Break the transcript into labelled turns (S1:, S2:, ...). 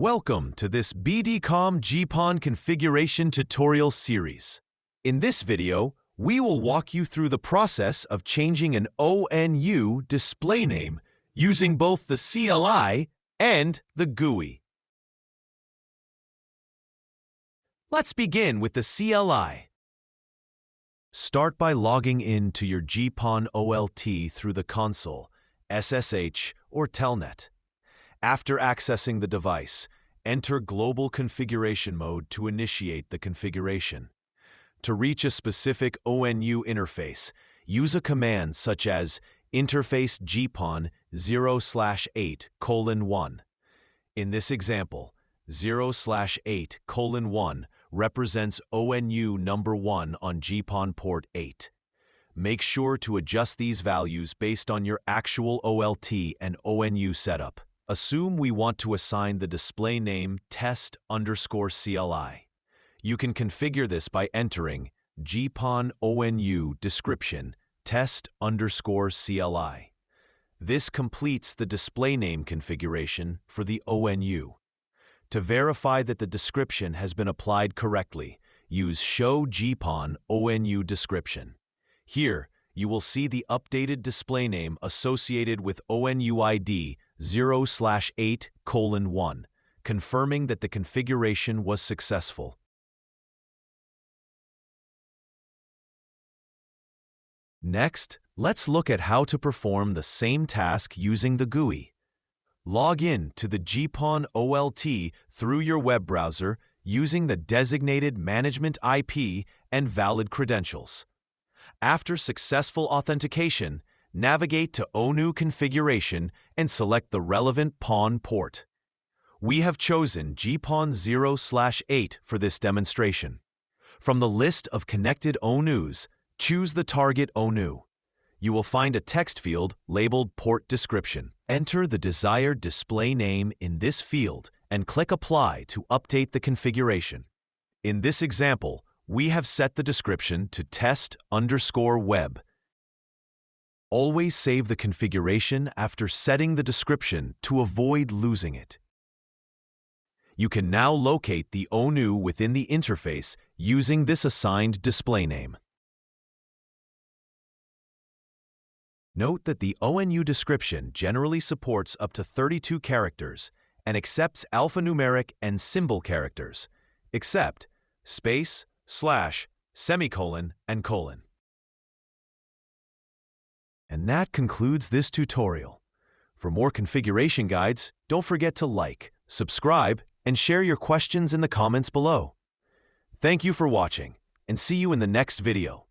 S1: Welcome to this BDCOM GPON configuration tutorial series. In this video, we will walk you through the process of changing an ONU display name using both the CLI and the GUI. Let's begin with the CLI. Start by logging in to your GPON OLT through the console, SSH, or Telnet. After accessing the device, enter Global Configuration Mode to initiate the configuration. To reach a specific ONU interface, use a command such as interface GPON 0/8:1. In this example, 0/8:1 represents ONU number 1 on GPON port 8. Make sure to adjust these values based on your actual OLT and ONU setup. Assume we want to assign the display name test_CLI. You can configure this by entering GPON ONU Description test_CLI. This completes the display name configuration for the ONU. To verify that the description has been applied correctly, use Show GPON ONU Description. Here, you will see the updated display name associated with ONU ID 0/8:1, confirming that the configuration was successful. Next, let's look at how to perform the same task using the GUI. Log in to the GPON OLT through your web browser using the designated management IP and valid credentials. After successful authentication, navigate to ONU Configuration and select the relevant PON port. We have chosen GPON 0/8 for this demonstration. From the list of connected ONUs, choose the target ONU. You will find a text field labeled Port Description. Enter the desired display name in this field and click Apply to update the configuration. In this example, we have set the description to test_web. Always save the configuration after setting the description to avoid losing it. You can now locate the ONU within the interface using this assigned display name. Note that the ONU description generally supports up to 32 characters and accepts alphanumeric and symbol characters, except space, slash, semicolon, and colon. And that concludes this tutorial. For more configuration guides, don't forget to like, subscribe, and share your questions in the comments below. Thank you for watching, and see you in the next video.